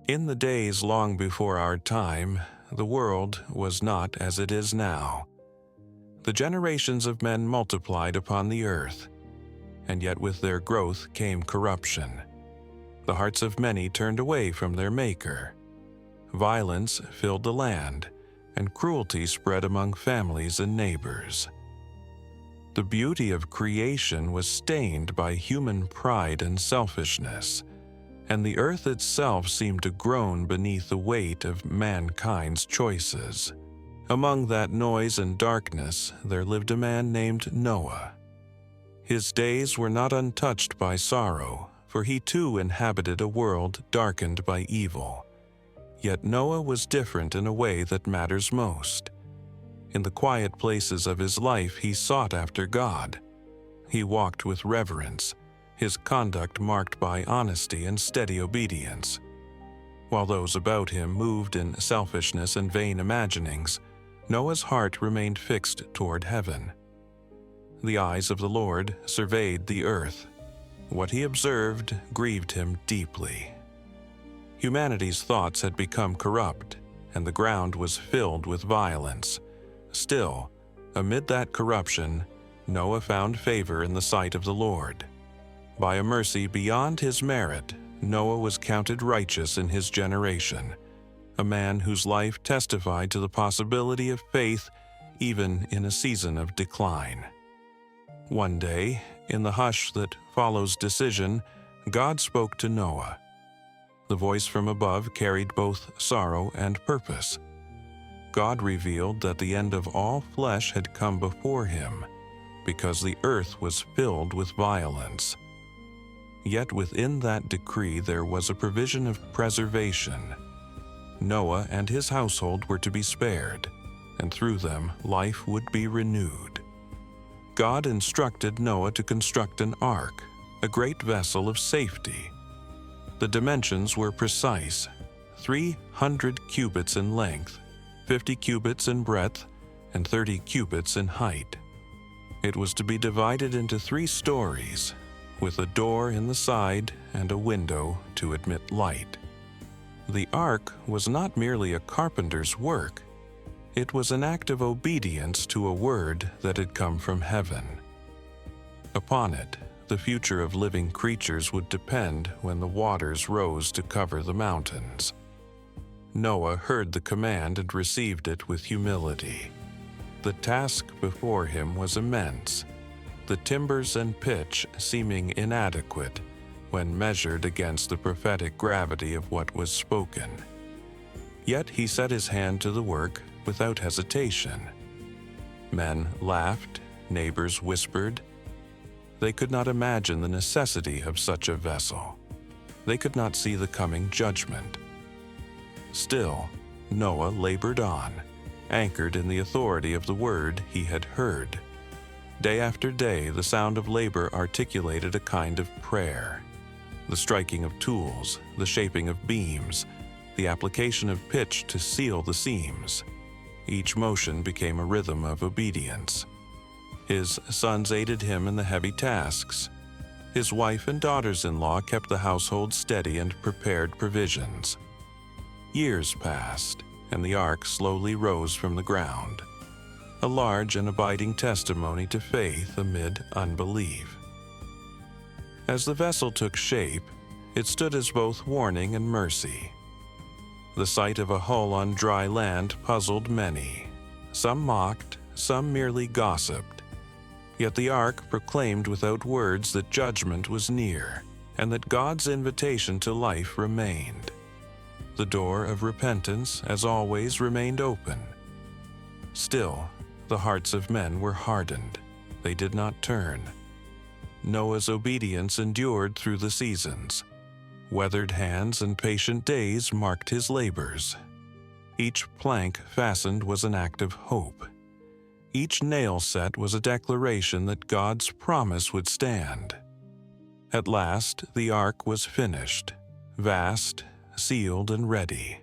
In the days long before our time, the world was not as it is now. The generations of men multiplied upon the earth, and yet with their growth came corruption. The hearts of many turned away from their Maker. Violence filled the land, and cruelty spread among families and neighbors. The beauty of creation was stained by human pride and selfishness, and the earth itself seemed to groan beneath the weight of mankind's choices. Among that noise and darkness there lived a man named Noah. His days were not untouched by sorrow, for he too inhabited a world darkened by evil. Yet Noah was different in a way that matters most. In the quiet places of his life he sought after God. He walked with reverence, his conduct marked by honesty and steady obedience. While those about him moved in selfishness and vain imaginings, Noah's heart remained fixed toward heaven. The eyes of the Lord surveyed the earth. What he observed grieved him deeply. Humanity's thoughts had become corrupt, and the ground was filled with violence. Still, amid that corruption, Noah found favor in the sight of the Lord. By a mercy beyond his merit, Noah was counted righteous in his generation, a man whose life testified to the possibility of faith even in a season of decline. One day, in the hush that follows decision, God spoke to Noah. The voice from above carried both sorrow and purpose. God revealed that the end of all flesh had come before him, because the earth was filled with violence. Yet within that decree there was a provision of preservation. Noah and his household were to be spared, and through them life would be renewed. God instructed Noah to construct an ark, a great vessel of safety. The dimensions were precise: 300 cubits in length, 50 cubits in breadth, and 30 cubits in height. It was to be divided into 3 stories, with a door in the side and a window to admit light. The ark was not merely a carpenter's work. It was an act of obedience to a word that had come from heaven. Upon it, the future of living creatures would depend when the waters rose to cover the mountains. Noah heard the command and received it with humility. The task before him was immense, the timbers and pitch seeming inadequate when measured against the prophetic gravity of what was spoken. Yet he set his hand to the work without hesitation. Men laughed, neighbors whispered. They could not imagine the necessity of such a vessel. They could not see the coming judgment. Still, Noah labored on, anchored in the authority of the word he had heard. Day after day, the sound of labor articulated a kind of prayer. The striking of tools, the shaping of beams, the application of pitch to seal the seams. Each motion became a rhythm of obedience. His sons aided him in the heavy tasks. His wife and daughters-in-law kept the household steady and prepared provisions. Years passed, and the ark slowly rose from the ground, a large and abiding testimony to faith amid unbelief. As the vessel took shape, it stood as both warning and mercy. The sight of a hull on dry land puzzled many. Some mocked, some merely gossiped. Yet the ark proclaimed without words that judgment was near, and that God's invitation to life remained. The door of repentance, as always, remained open. Still, the hearts of men were hardened. They did not turn. Noah's obedience endured through the seasons. Weathered hands and patient days marked his labors. Each plank fastened was an act of hope. Each nail set was a declaration that God's promise would stand. At last, the ark was finished, vast, sealed, and ready.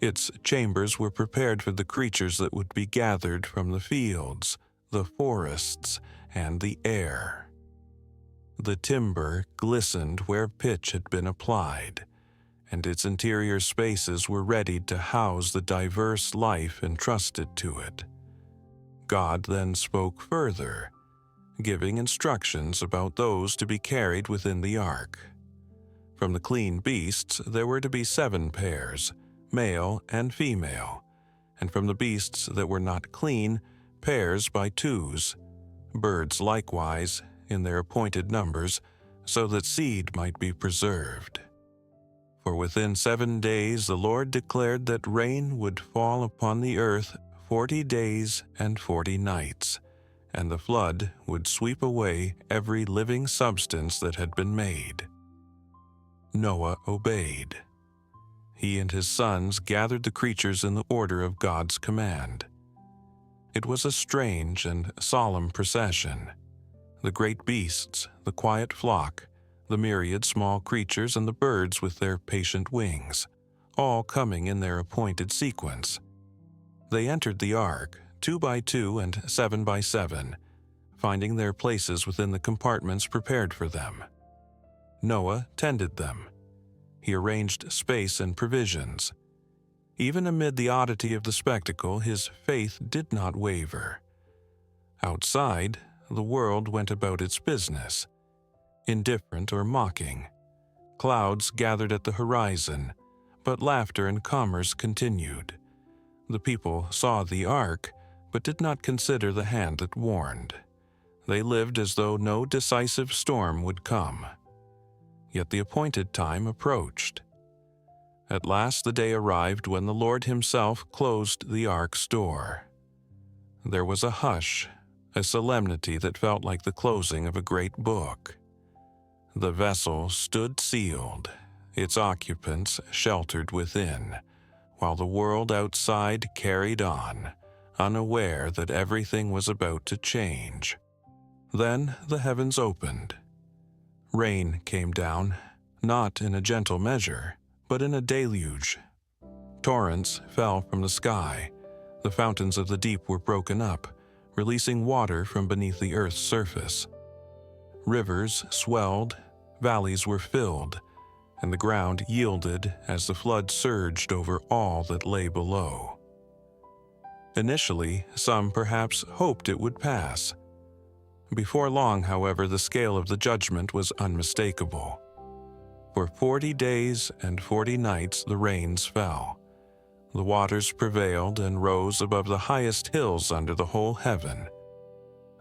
Its chambers were prepared for the creatures that would be gathered from the fields, the forests, and the air. The timber glistened where pitch had been applied, and its interior spaces were readied to house the diverse life entrusted to it. God then spoke further, giving instructions about those to be carried within the ark. From the clean beasts there were to be 7 pairs, male and female, and from the beasts that were not clean, pairs by 2s, birds likewise, in their appointed numbers, so that seed might be preserved. For within 7 days the Lord declared that rain would fall upon the earth 40 days and 40 nights, and the flood would sweep away every living substance that had been made. Noah obeyed. He and his sons gathered the creatures in the order of God's command. It was a strange and solemn procession. The great beasts, the quiet flock, the myriad small creatures, and the birds with their patient wings, all coming in their appointed sequence. They entered the ark, 2 by 2 and 7 by 7, finding their places within the compartments prepared for them. Noah tended them. He arranged space and provisions. Even amid the oddity of the spectacle, his faith did not waver. Outside, the world went about its business, indifferent or mocking. Clouds gathered at the horizon, but laughter and commerce continued. The people saw the ark, but did not consider the hand that warned. They lived as though no decisive storm would come. Yet the appointed time approached. At last the day arrived when the Lord himself closed the ark's door. There was a hush, a solemnity that felt like the closing of a great book. The vessel stood sealed, its occupants sheltered within, while the world outside carried on, unaware that everything was about to change. Then the heavens opened. Rain came down, not in a gentle measure, but in a deluge. Torrents fell from the sky. The fountains of the deep were broken up, releasing water from beneath the earth's surface. Rivers swelled, valleys were filled, and the ground yielded as the flood surged over all that lay below. Initially, some perhaps hoped it would pass. Before long, however, the scale of the judgment was unmistakable. For 40 days and 40 nights the rains fell. The waters prevailed and rose above the highest hills under the whole heaven.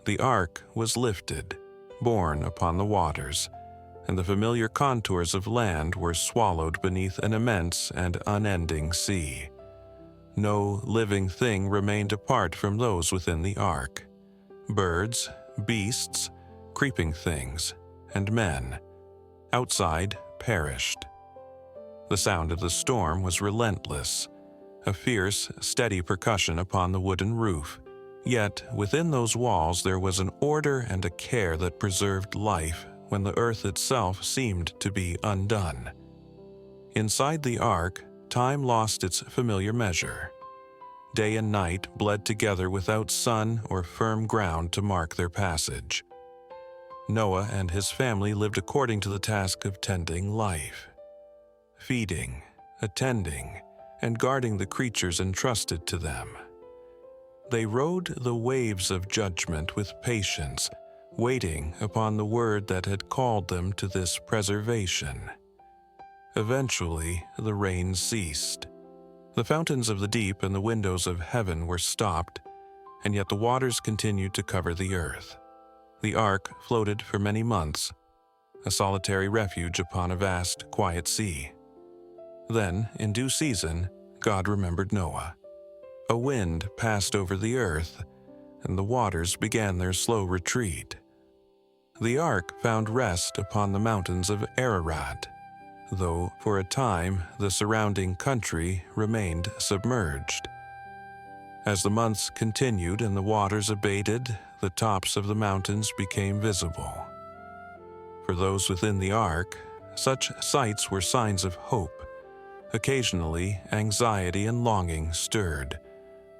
The ark was lifted, borne upon the waters, and the familiar contours of land were swallowed beneath an immense and unending sea. No living thing remained apart from those within the ark. Birds, beasts, creeping things, and men, outside, perished. The sound of the storm was relentless, a fierce, steady percussion upon the wooden roof. Yet within those walls there was an order and a care that preserved life when the earth itself seemed to be undone. Inside the ark, time lost its familiar measure. Day and night bled together without sun or firm ground to mark their passage. Noah and his family lived according to the task of tending life, feeding, attending, and guarding the creatures entrusted to them. They rode the waves of judgment with patience, waiting upon the word that had called them to this preservation. Eventually, the rain ceased. The fountains of the deep and the windows of heaven were stopped, and yet the waters continued to cover the earth. The ark floated for many months, a solitary refuge upon a vast, quiet sea. Then, in due season, God remembered Noah. A wind passed over the earth, and the waters began their slow retreat. The ark found rest upon the mountains of Ararat, though for a time the surrounding country remained submerged. As the months continued and the waters abated, the tops of the mountains became visible. For those within the ark, such sights were signs of hope. Occasionally, anxiety and longing stirred,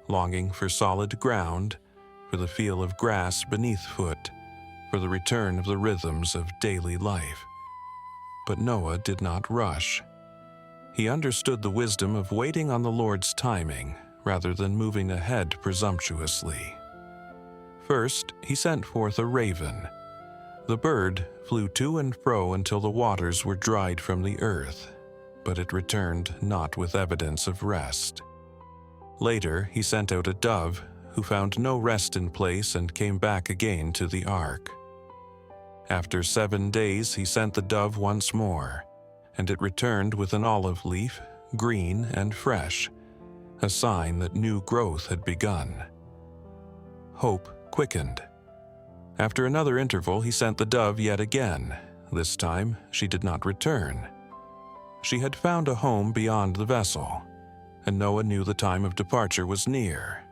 longing for solid ground, for the feel of grass beneath foot, for the return of the rhythms of daily life. But Noah did not rush. He understood the wisdom of waiting on the Lord's timing rather than moving ahead presumptuously. First, he sent forth a raven. The bird flew to and fro until the waters were dried from the earth, but it returned not with evidence of rest. Later, he sent out a dove, who found no resting place and came back again to the ark. After 7 days, he sent the dove once more, and it returned with an olive leaf, green and fresh, a sign that new growth had begun. Hope quickened. After another interval, he sent the dove yet again. This time, she did not return. She had found a home beyond the vessel, and Noah knew the time of departure was near.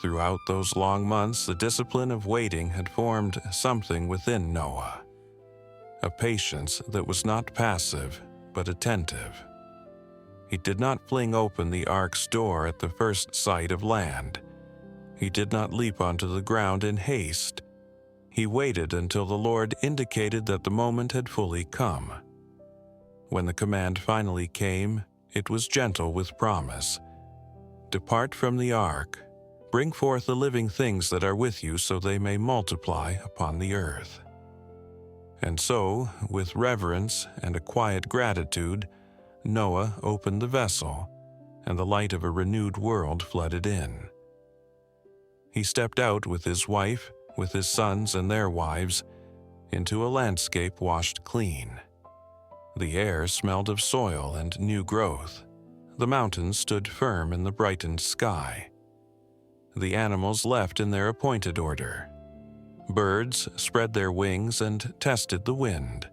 Throughout those long months, the discipline of waiting had formed something within Noah, a patience that was not passive, but attentive. He did not fling open the ark's door at the first sight of land. He did not leap onto the ground in haste. He waited until the Lord indicated that the moment had fully come. When the command finally came, it was gentle with promise. Depart from the ark. Bring forth the living things that are with you so they may multiply upon the earth. And so, with reverence and a quiet gratitude, Noah opened the vessel, and the light of a renewed world flooded in. He stepped out with his wife, with his sons and their wives, into a landscape washed clean. The air smelled of soil and new growth. The mountains stood firm in the brightened sky. The animals left in their appointed order. Birds spread their wings and tested the wind.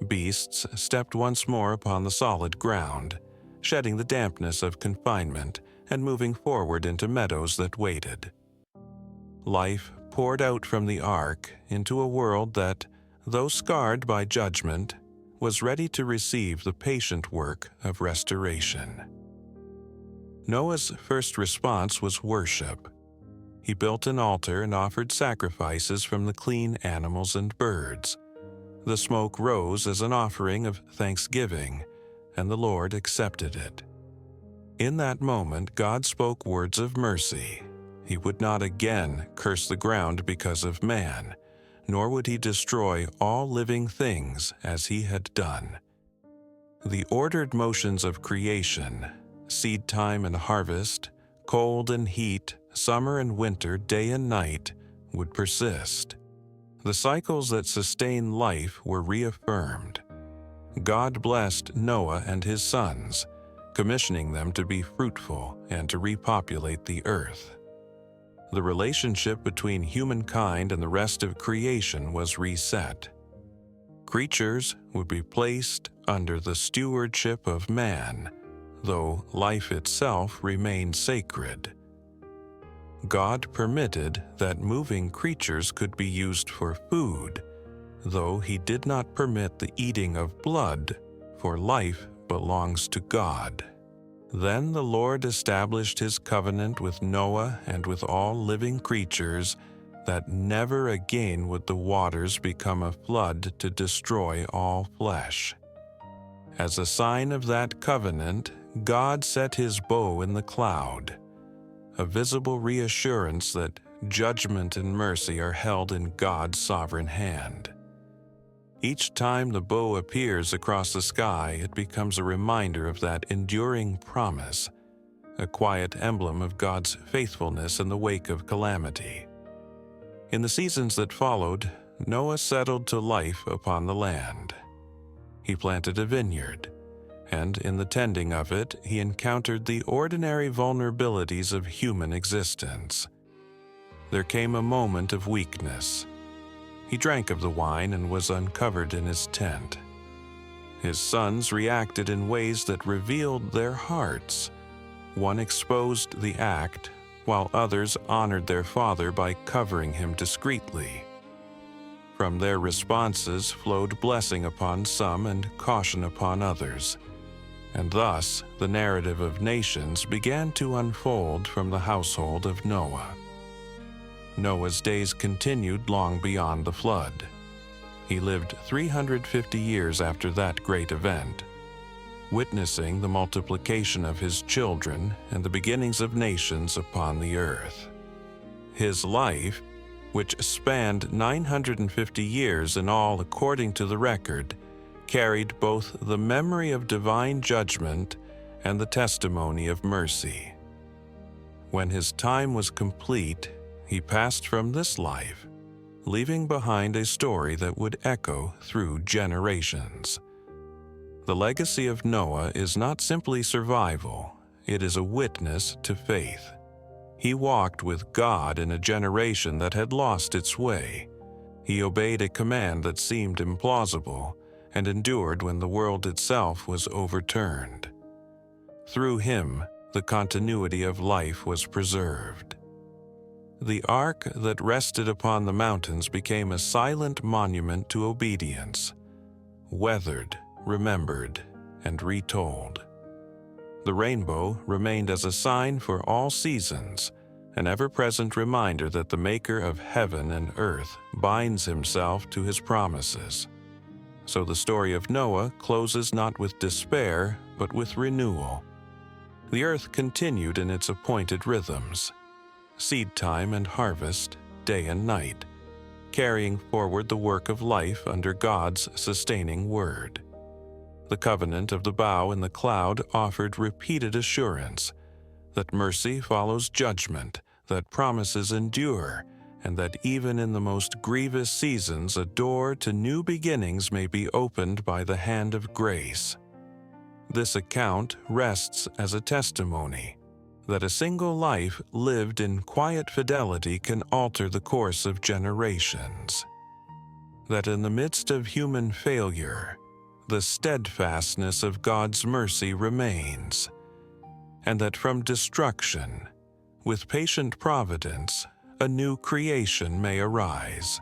Beasts stepped once more upon the solid ground, shedding the dampness of confinement and moving forward into meadows that waited. Life poured out from the ark into a world that, though scarred by judgment, was ready to receive the patient work of restoration. Noah's first response was worship. He built an altar and offered sacrifices from the clean animals and birds. The smoke rose as an offering of thanksgiving, and the Lord accepted it. In that moment, God spoke words of mercy. He would not again curse the ground because of man, nor would he destroy all living things as he had done. The ordered motions of creation, seed time and harvest, cold and heat, summer and winter, day and night, would persist. The cycles that sustain life were reaffirmed. God blessed Noah and his sons, commissioning them to be fruitful and to repopulate the earth. The relationship between humankind and the rest of creation was reset. Creatures would be placed under the stewardship of man, though life itself remained sacred. God permitted that moving creatures could be used for food, though he did not permit the eating of blood, for life belongs to God. Then the Lord established his covenant with Noah and with all living creatures, that never again would the waters become a flood to destroy all flesh. As a sign of that covenant, God set his bow in the cloud, a visible reassurance that judgment and mercy are held in God's sovereign hand. Each time the bow appears across the sky, it becomes a reminder of that enduring promise, a quiet emblem of God's faithfulness in the wake of calamity. In the seasons that followed, Noah settled to life upon the land. He planted a vineyard, and in the tending of it, he encountered the ordinary vulnerabilities of human existence. There came a moment of weakness. He drank of the wine and was uncovered in his tent. His sons reacted in ways that revealed their hearts. One exposed the act, while others honored their father by covering him discreetly. From their responses flowed blessing upon some and caution upon others. And thus, the narrative of nations began to unfold from the household of Noah. Noah's days continued long beyond the flood. He lived 350 years after that great event. witnessing the multiplication of his children and the beginnings of nations upon the earth. His life, which spanned 950 years in all according to the record, carried both the memory of divine judgment and the testimony of mercy. When his time was complete, he passed from this life, leaving behind a story that would echo through generations. The legacy of Noah is not simply survival, it is a witness to faith. He walked with God in a generation that had lost its way. He obeyed a command that seemed implausible and endured when the world itself was overturned. Through him, the continuity of life was preserved. The ark that rested upon the mountains became a silent monument to obedience, weathered, remembered, and retold. The rainbow remained as a sign for all seasons, an ever-present reminder that the Maker of heaven and earth binds himself to his promises. So the story of Noah closes not with despair, but with renewal. The earth continued in its appointed rhythms, seed time and harvest, day and night, carrying forward the work of life under God's sustaining word. The covenant of the bough in the cloud offered repeated assurance that mercy follows judgment, that promises endure, and that even in the most grievous seasons a door to new beginnings may be opened by the hand of grace. This account rests as a testimony that a single life lived in quiet fidelity can alter the course of generations. That in the midst of human failure, the steadfastness of God's mercy remains, and that from destruction, with patient providence, a new creation may arise.